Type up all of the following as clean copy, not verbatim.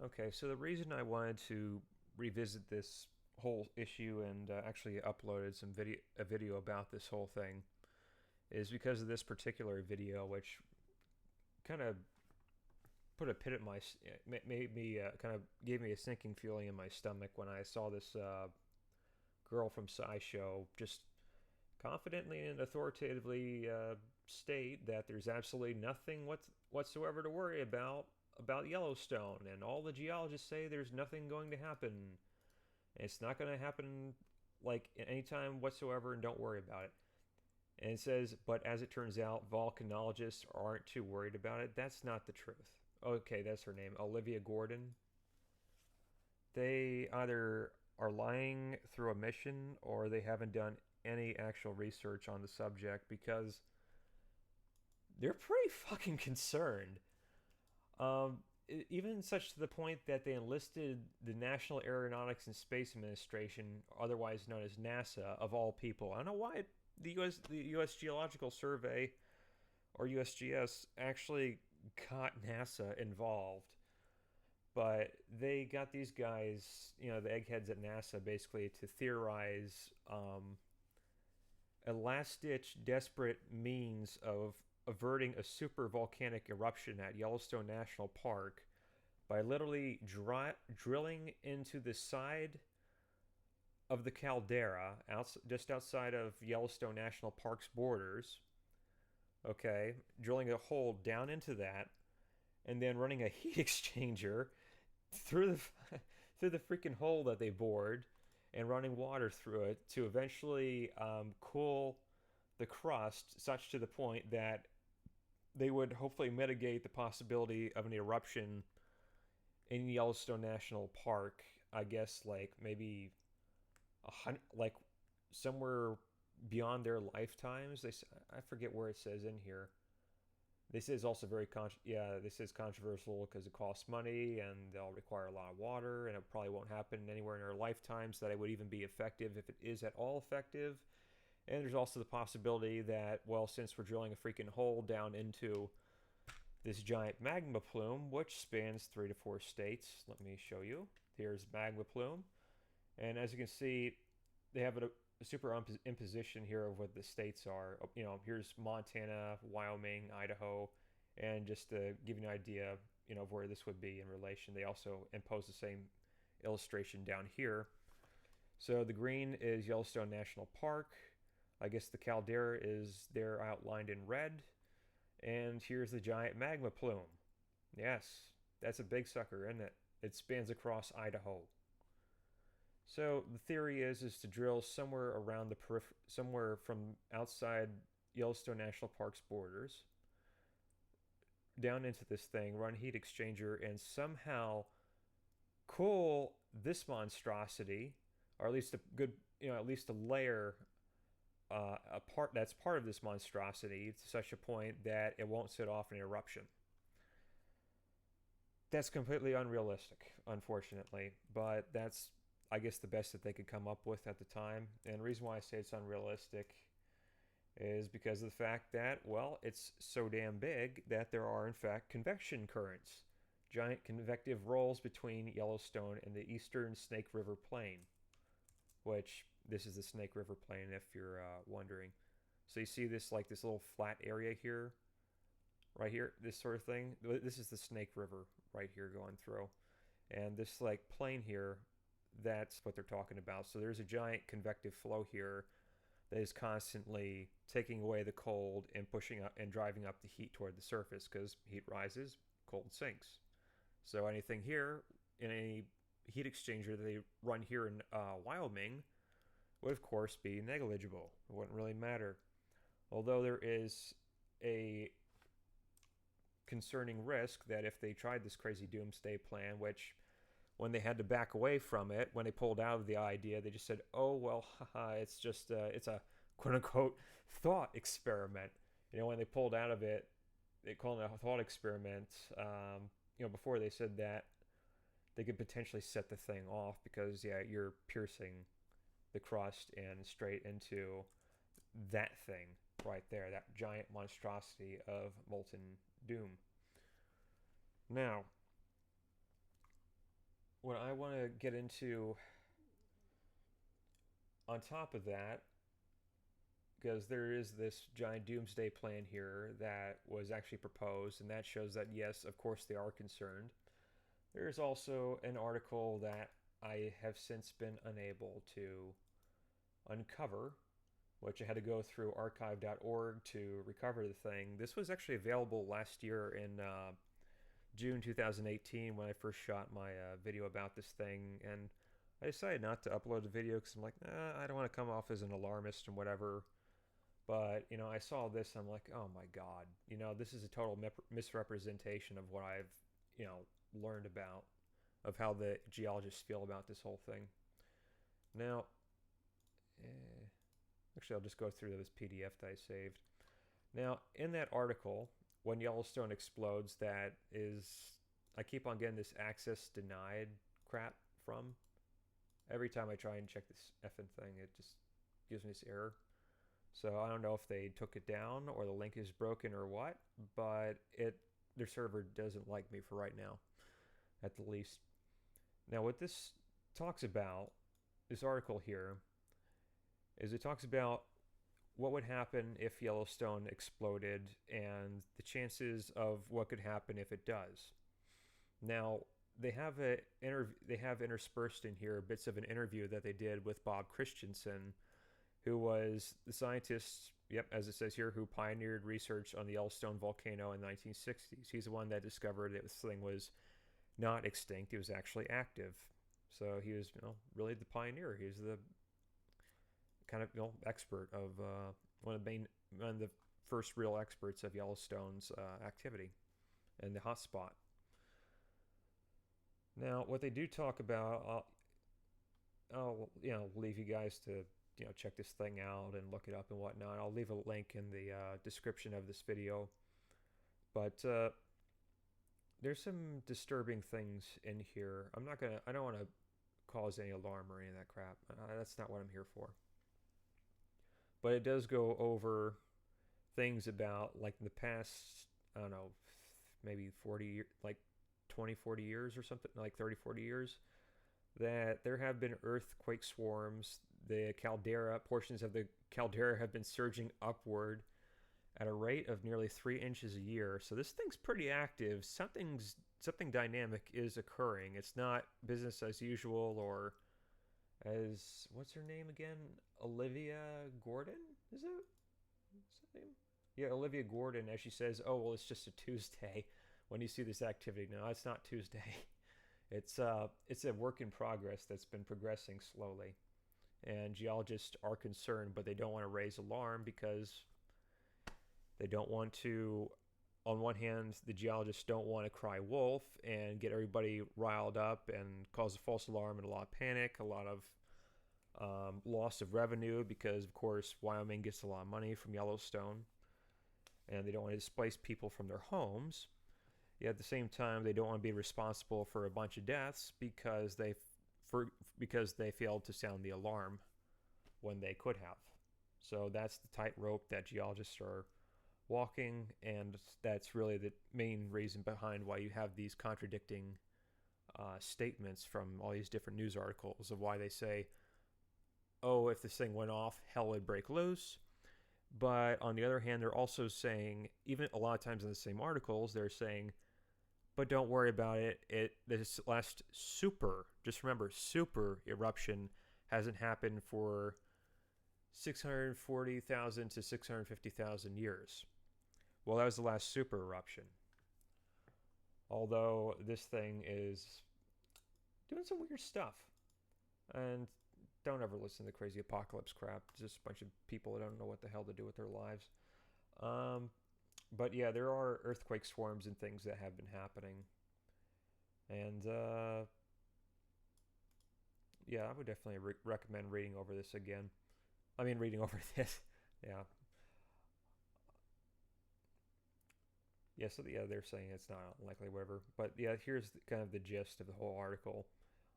Okay, so the reason I wanted to revisit this whole issue and actually uploaded a video about this whole thing is because of this particular video, which kind of put a pit at my made me kind of gave me a sinking feeling in my stomach when I saw this girl from SciShow just confidently and authoritatively state that there's absolutely nothing whatsoever to worry about Yellowstone, and all the geologists say there's nothing going to happen. It's not going to happen like any time whatsoever, and don't worry about it. And it says, but as it turns out, volcanologists aren't too worried about it. That's not the truth. Okay, that's her name, Olivia Gordon. They either are lying through omission or they haven't done any actual research on the subject because they're pretty fucking concerned. Even such to the point that they enlisted the National Aeronautics and Space Administration, otherwise known as NASA, of all people. I don't know why the U.S. Geological Survey, or USGS, actually got NASA involved. But they got these guys, the eggheads at NASA, basically to theorize a last-ditch, desperate means of averting a super volcanic eruption at Yellowstone National Park by literally drilling into the side of the caldera just outside of Yellowstone National Park's borders. Okay, drilling a hole down into that, and then running a heat exchanger through the through the freaking hole that they bored, and running water through it to eventually cool the crust such to the point that they would hopefully mitigate the possibility of an eruption in Yellowstone National Park. I guess like maybe like somewhere beyond their lifetimes. I forget where it says in here. This is also this is controversial because it costs money and they'll require a lot of water, and it probably won't happen anywhere in our lifetimes that it would even be effective, if it is at all effective. And there's also the possibility that, well, since we're drilling a freaking hole down into this giant magma plume, which spans 3 to 4 states, let me show you. Here's magma plume, and as you can see, they have a super imposition here of what the states are. Here's Montana, Wyoming, Idaho, and just to give you an idea, of where this would be in relation, they also impose the same illustration down here. So the green is Yellowstone National Park. I guess the caldera is there outlined in red. And here's the giant magma plume. Yes, that's a big sucker, isn't it? It spans across Idaho. So the theory is to drill somewhere around somewhere from outside Yellowstone National Park's borders, down into this thing, run heat exchanger, and somehow cool this monstrosity, or at least a good, at least a layer, a part that's part of this monstrosity, to such a point that it won't set off an eruption. That's completely unrealistic, unfortunately, but that's, I guess, the best that they could come up with at the time. And the reason why I say it's unrealistic is because of the fact that, well, it's so damn big that there are, in fact, convection currents, giant convective rolls between Yellowstone and the eastern Snake River Plain, which this is the Snake River Plain, if you're wondering. So you see this, like, this little flat area here, right here, this sort of thing. This is the Snake River right here going through. And this, like, plain here, that's what they're talking about. So there's a giant convective flow here that is constantly taking away the cold and pushing up and driving up the heat toward the surface, because heat rises, cold sinks. So anything here in a heat exchanger that they run here in Wyoming would, of course, be negligible. It wouldn't really matter. Although there is a concerning risk that if they tried this crazy doomsday plan, which when they had to back away from it, when they pulled out of the idea, they just said, oh, well, haha, it's just it's a quote-unquote thought experiment. When they pulled out of it, they called it a thought experiment. Before they said that they could potentially set the thing off because, yeah, you're piercing the crust and straight into that thing right there, that giant monstrosity of molten doom. Now, what I want to get into on top of that, because there is this giant doomsday plan here that was actually proposed, and that shows that yes, of course, they are concerned. There is also an article that I have since been unable to uncover, which I had to go through archive.org to recover the thing. This was actually available last year in June 2018 when I first shot my video about this thing, and I decided not to upload the video because I'm like, I don't want to come off as an alarmist and whatever. But, I saw this, I'm like, oh my God, this is a total misrepresentation of what I've, learned about, of how the geologists feel about this whole thing. Now, actually, I'll just go through this PDF that I saved. Now, in that article, when Yellowstone explodes, that is, I keep on getting this access denied crap from. Every time I try and check this effing thing, it just gives me this error. So I don't know if they took it down or the link is broken or what, but their server doesn't like me for right now, at the least. Now, what this talks about, this article here, is it talks about what would happen if Yellowstone exploded and the chances of what could happen if it does. Now, they have interspersed in here bits of an interview that they did with Bob Christensen, who was the scientist, yep, as it says here, who pioneered research on the Yellowstone volcano in the 1960s. He's the one that discovered that this thing was not extinct; it was actually active. So he was, really the pioneer. He was the kind of expert of one of the first real experts of Yellowstone's activity and the hotspot. Now, what they do talk about, I'll leave you guys to check this thing out and look it up and whatnot. I'll leave a link in the description of this video. But there's some disturbing things in here. I don't want to cause any alarm or any of that crap. That's not what I'm here for. But it does go over things about, like, in the past, I don't know, maybe 40 years, like 20, 40 years or something, like 30, 40 years, that there have been earthquake swarms. The portions of the caldera have been surging upward at a rate of nearly 3 inches a year. So this thing's pretty active. Something dynamic is occurring. It's not business as usual, or as, what's her name again? Olivia Gordon? Is that name? Yeah, Olivia Gordon, as she says, oh, well, it's just a Tuesday when you see this activity. No, it's not Tuesday. It's a work in progress that's been progressing slowly. And geologists are concerned, but they don't want to raise alarm because they don't want to, on one hand, the geologists don't want to cry wolf and get everybody riled up and cause a false alarm and a lot of panic, a lot of loss of revenue, because, of course, Wyoming gets a lot of money from Yellowstone, and they don't want to displace people from their homes. Yet at the same time, they don't want to be responsible for a bunch of deaths because they failed to sound the alarm when they could have. So that's the tightrope that geologists are walking, and that's really the main reason behind why you have these contradicting statements from all these different news articles of why they say, oh, if this thing went off, hell would break loose. But on the other hand, they're also saying, even a lot of times in the same articles, they're saying, but don't worry about it. This last just remember, super eruption hasn't happened for 640,000 to 650,000 years. Well, that was the last super eruption. Although this thing is doing some weird stuff. And don't ever listen to crazy apocalypse crap. It's just a bunch of people that don't know what the hell to do with their lives. But yeah, there are earthquake swarms and things that have been happening. And yeah, I would definitely recommend reading over this again. Reading over this. Yeah. Yeah, so yeah, they're saying it's not unlikely, whatever. But yeah, here's kind of the gist of the whole article.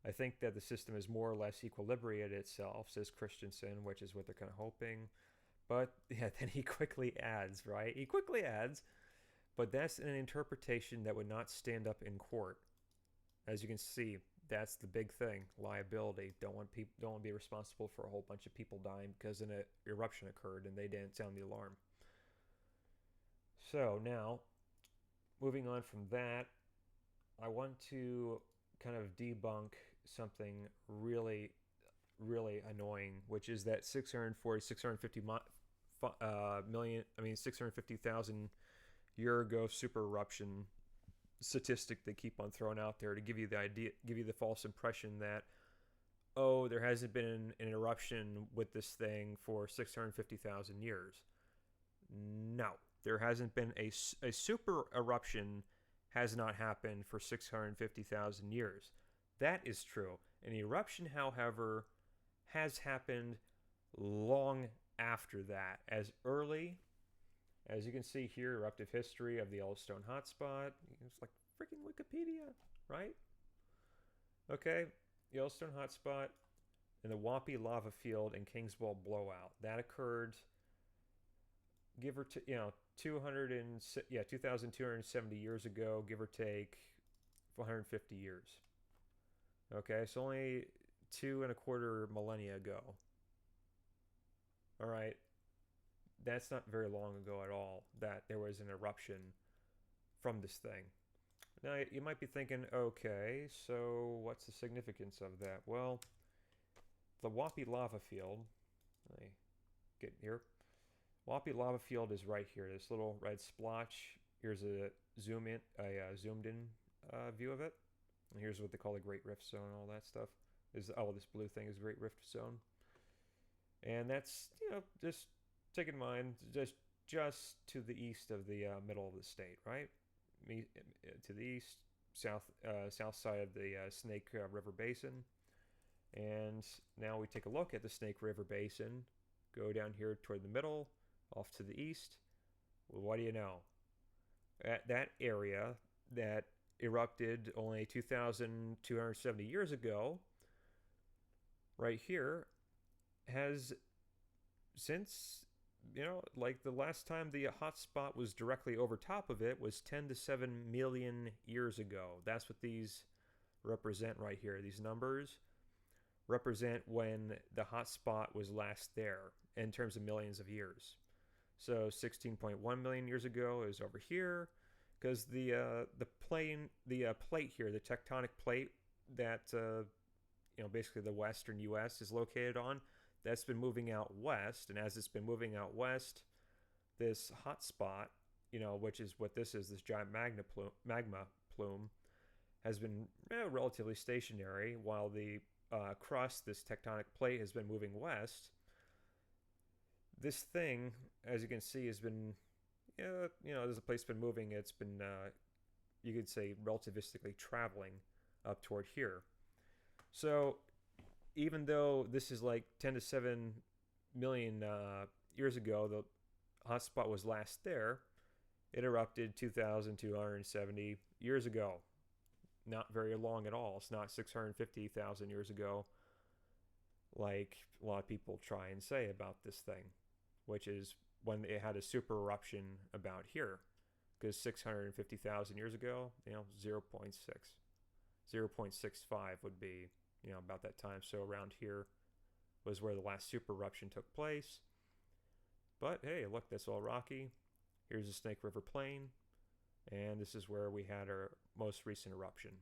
I think that the system is more or less equilibrated itself, says Christensen, which is what they're kind of hoping. But yeah, then he quickly adds, right? He quickly adds, but that's an interpretation that would not stand up in court. As you can see, That's the big thing. Liability. Don't want to be responsible for a whole bunch of people dying because an eruption occurred and they didn't sound the alarm. So now, moving on from that, I want to kind of debunk something really, really annoying, which is that 640, 650 million, I mean 650,000 year ago super eruption statistic they keep on throwing out there to give you the idea, give you the false impression that, oh, there hasn't been an eruption with this thing for 650,000 years. No, there hasn't been a super eruption has not happened for 650,000 years. That is true. An eruption, however, has happened long after that, as early as you can see here, eruptive history of the Yellowstone hotspot. It's like freaking Wikipedia, right? Okay, Yellowstone hotspot and the Wappi lava field and Kingswell blowout. That occurred, give or take, 2,270 years ago, give or take 450 years. Okay, so only 2.25 millennia ago. All right, that's not very long ago at all that there was an eruption from this thing. Now, you might be thinking, okay, so what's the significance of that? Well, the Wappi lava field, let me get here. Wappi lava field is right here. This little red splotch. Here's a zoomed in view of it. And here's what they call the Great Rift Zone and all that stuff. This blue thing is Great Rift Zone. And that's, just take in mind, just to the east of the middle of the state, right? To the east, south side of the Snake River Basin. And now we take a look at the Snake River Basin, go down here toward the middle, off to the east. Well, what do you know? At that area that erupted only 2,270 years ago, right here, has since, like the last time the hot spot was directly over top of it was 10 to 7 million years ago. That's what these represent right here. These numbers represent when the hot spot was last there in terms of millions of years. So 16.1 million years ago is over here, because the plate here, the tectonic plate that basically the western U.S. is located on, that's been moving out west, and as it's been moving out west, this hot spot, which is what this giant magma plume, has been relatively stationary, while the crust, this tectonic plate, has been moving west. This thing, as you can see, has been, as the plate's been moving, it's been, you could say, relativistically traveling up toward here. So even though this is like 10 to 7 million years ago, the hot spot was last there, it erupted 2,270 years ago. Not very long at all. It's not 650,000 years ago, like a lot of people try and say about this thing, which is when it had a super eruption about here, because 650,000 years ago, 0.6, 0.65 would be, about that time. So around here was where the last super eruption took place. But hey, look, that's all rocky. Here's the Snake River Plain, and this is where we had our most recent eruption.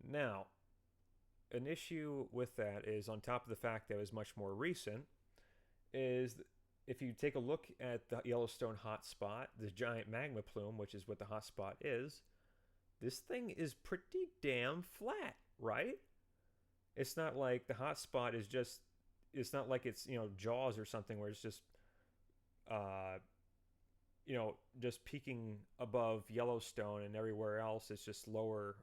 Now, an issue with that is, on top of the fact that it was much more recent, is if you take a look at the Yellowstone hotspot, the giant magma plume, which is what the hotspot is, this thing is pretty damn flat, right? It's not like the hotspot is just, it's not like it's, Jaws or something where it's just, just peaking above Yellowstone, and everywhere else it's just lower.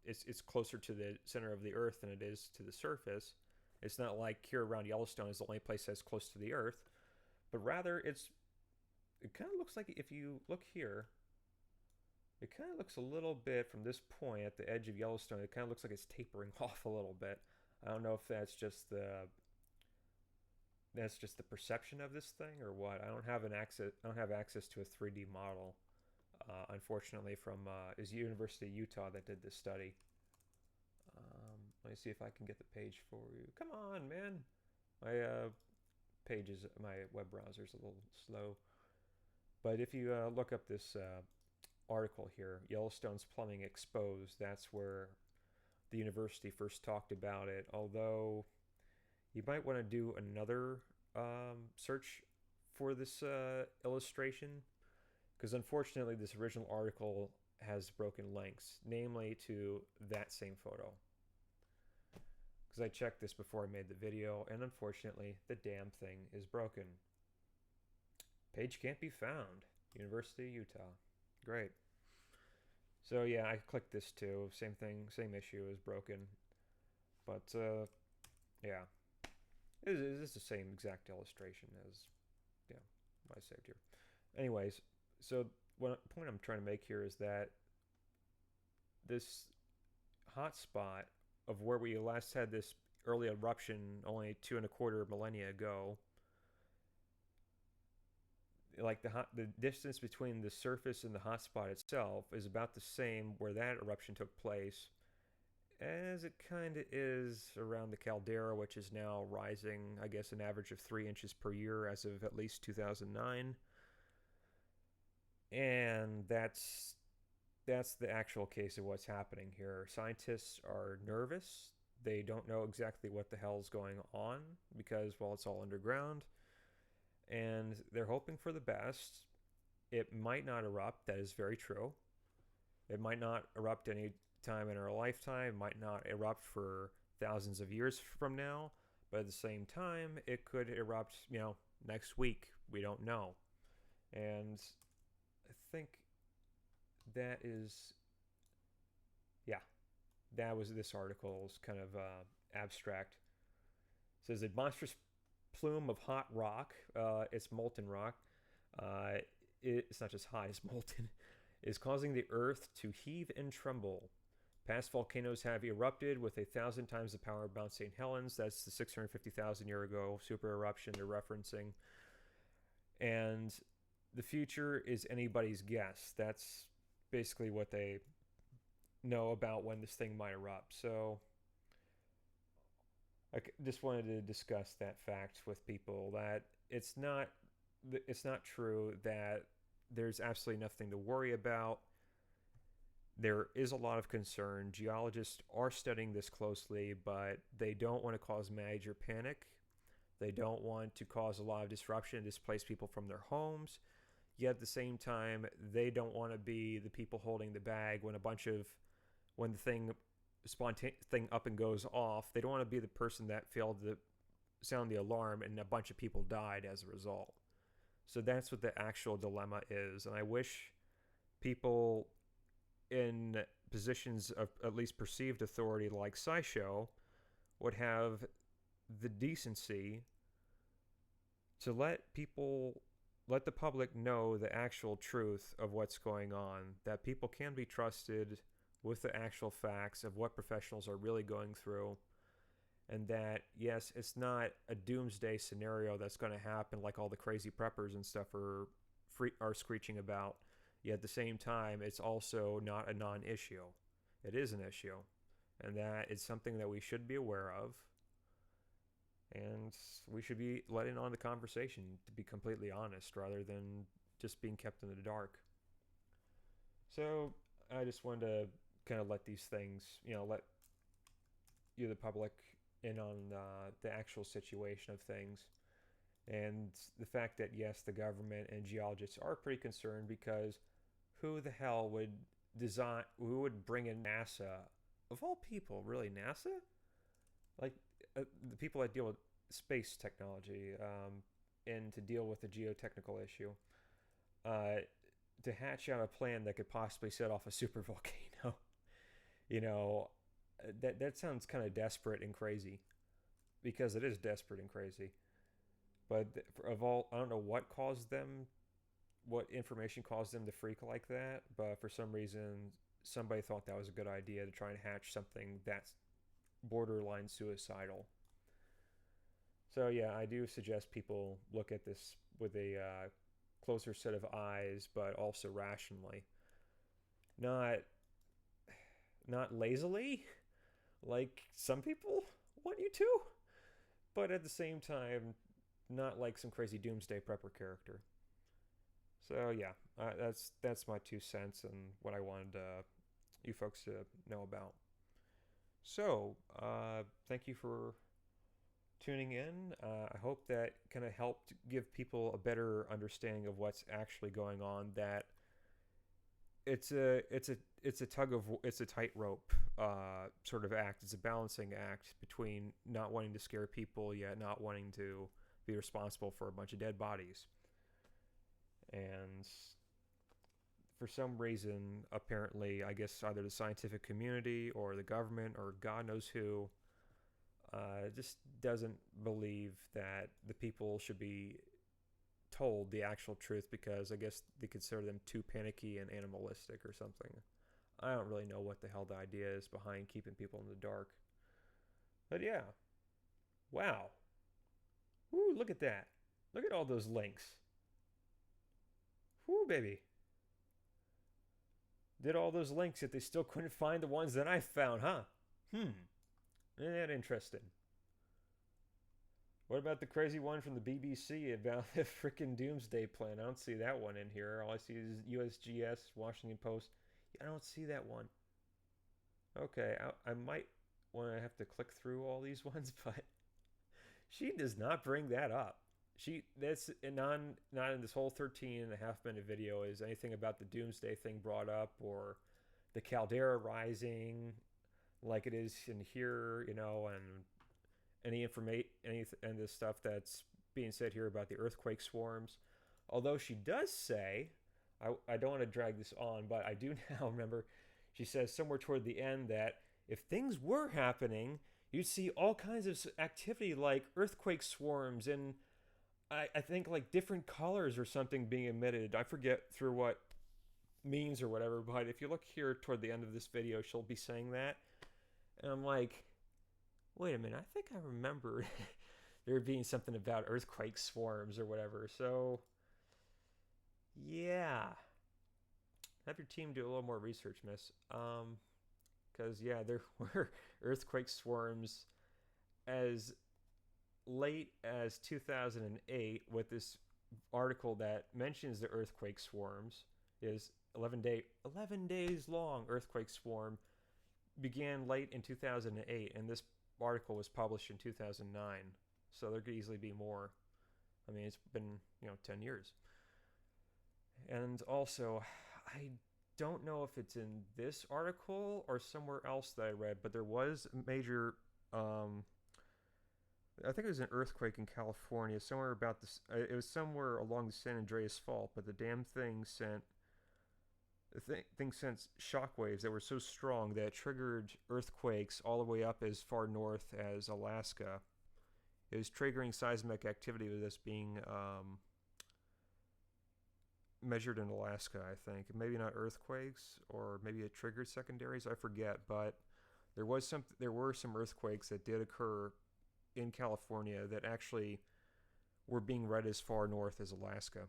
It's closer to the center of the earth than it is to the surface. It's not like here around Yellowstone is the only place that's close to the earth, but rather it kind of looks like, if you look here, it kind of looks a little bit from this point at the edge of Yellowstone, it kind of looks like it's tapering off a little bit. I don't know if that's just the perception of this thing or what. I don't have access to a 3D model, unfortunately, from is University of Utah that did this study. Let me see if I can get the page for you. Come on, man. My my web browser's a little slow. But if you look up this article here, Yellowstone's plumbing exposed, that's where the university first talked about it. Although you might want to do another search for this illustration, because unfortunately this original article has broken links, namely to that same photo. Because I checked this before I made the video, and unfortunately the damn thing is broken. Page can't be found. University of Utah. Great. So yeah, I clicked this too. Same thing, same issue is broken. But yeah, it is the same exact illustration as I saved here. Anyways, so what point I'm trying to make here is that this hot spot of where we last had this early eruption only 2.25 millennia ago, like the distance between the surface and the hotspot itself is about the same where that eruption took place as it kind of is around the caldera, which is now rising, I guess, an average of 3 inches per year as of at least 2009. And that's the actual case of what's happening here. Scientists are nervous. They don't know exactly what the hell's going on because, well, it's all underground. And they're hoping for the best. It might not erupt. That is very true. It might not erupt any time in our lifetime. It might not erupt for thousands of years from now. But at the same time, it could erupt, next week. We don't know. And I think that is, that was this article's kind of abstract. It says a monstrous plume of hot rock, it's molten rock, it's not just hot, it's molten, is causing the earth to heave and tremble. Past volcanoes have erupted with 1,000 times the power of Mount St. Helens. That's the 650,000 year ago super eruption they're referencing. And the future is anybody's guess. That's basically what they know about when this thing might erupt. So I just wanted to discuss that fact with people, that it's not true that there's absolutely nothing to worry about. There is a lot of concern. Geologists are studying this closely, but they don't want to cause major panic. They don't want to cause a lot of disruption and displace people from their homes. Yet at the same time, they don't want to be the people holding the bag when the thing up and goes off. They don't want to be the person that failed to sound the alarm and a bunch of people died as a result. So that's what the actual dilemma is. And I wish people in positions of at least perceived authority like SciShow would have the decency to let the public know the actual truth of what's going on, that people can be trusted with the actual facts of what professionals are really going through, and that, yes, it's not a doomsday scenario that's going to happen like all the crazy preppers and stuff are screeching about. Yet at the same time, it's also not a non-issue. It is an issue, and that is something that we should be aware of, and we should be letting on the conversation, to be completely honest, rather than just being kept in the dark. So I just wanted to kind of let these things, let you, the public, in on the actual situation of things. And the fact that, yes, the government and geologists are pretty concerned, because who the hell would bring in NASA? Of all people, really, NASA? Like, the people that deal with space technology and to deal with the geotechnical issue, to hatch out a plan that could possibly set off a super volcano. That sounds kind of desperate and crazy, because it is desperate and crazy. But I don't know what information caused them to freak like that, but for some reason, somebody thought that was a good idea to try and hatch something that's borderline suicidal. So yeah, I do suggest people look at this with a closer set of eyes, but also rationally. Not lazily, like some people want you to, but at the same time, not like some crazy doomsday prepper character. So yeah, that's my 2 cents and what I wanted you folks to know about. So thank you for tuning in. I hope that kind of helped give people a better understanding of what's actually going on. That it's a tug of it's a tightrope sort of act. It's a balancing act between not wanting to scare people yet not wanting to be responsible for a bunch of dead bodies. And for some reason, apparently, I guess either the scientific community or the government or God knows who just doesn't believe that the people should be told the actual truth because I guess they consider them too panicky and animalistic or something. I don't really know what the hell the idea is behind keeping people in the dark. But yeah. Wow. Woo, look at that. Look at all those links. Woo, baby. Did all those links yet they still couldn't find the ones that I found, huh? Isn't that interesting? What about the crazy one from the BBC about the freaking doomsday plan? I don't see that one in here. All I see is USGS, Washington Post. I don't see that one. Okay, I might want to have to click through all these ones, but she does not bring that up. That's not in this whole 13.5 minute video is anything about the doomsday thing brought up or the caldera rising like it is in here, and any information, and this stuff that's being said here about the earthquake swarms. Although she does say, I don't want to drag this on, but I do now remember she says somewhere toward the end that if things were happening, you'd see all kinds of activity like earthquake swarms and I think like different colors or something being emitted. I forget through what means or whatever, but if you look here toward the end of this video, she'll be saying that. And I'm like, wait a minute, I think I remember there being something about earthquake swarms or whatever. So, yeah. Have your team do a little more research, miss. Because, yeah, there were earthquake swarms as late as 2008 with this article that mentions the earthquake swarms is 11 days long earthquake swarm began late in 2008 and this article was published in 2009, so there could easily be more. I mean, it's been 10 years. And also, I don't know if it's in this article or somewhere else that I read, but there was a major I think it was an earthquake in California, somewhere about this. It was somewhere along the San Andreas Fault, but the damn thing sent shockwaves that were so strong that it triggered earthquakes all the way up as far north as Alaska. It was triggering seismic activity with this being measured in Alaska, I think. Maybe not earthquakes, or maybe it triggered secondaries. I forget, but there were some earthquakes that did occur in California that actually were being read as far north as Alaska.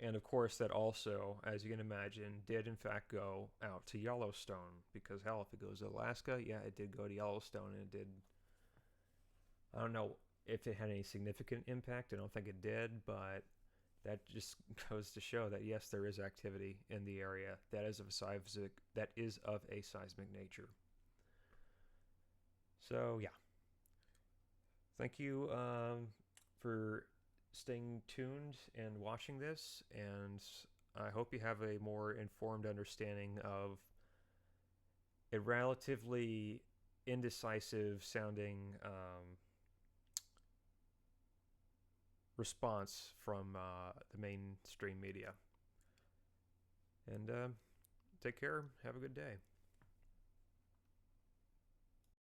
And of course, that also, as you can imagine, did in fact go out to Yellowstone. Because hell, if it goes to Alaska, yeah, it did go to Yellowstone, and it did. I don't know if it had any significant impact. I don't think it did, but that just goes to show that yes, there is activity in the area that is of a seismic nature. So yeah, thank you for staying tuned and watching this, and I hope you have a more informed understanding of a relatively indecisive sounding response from the mainstream media. And take care. Have a good day.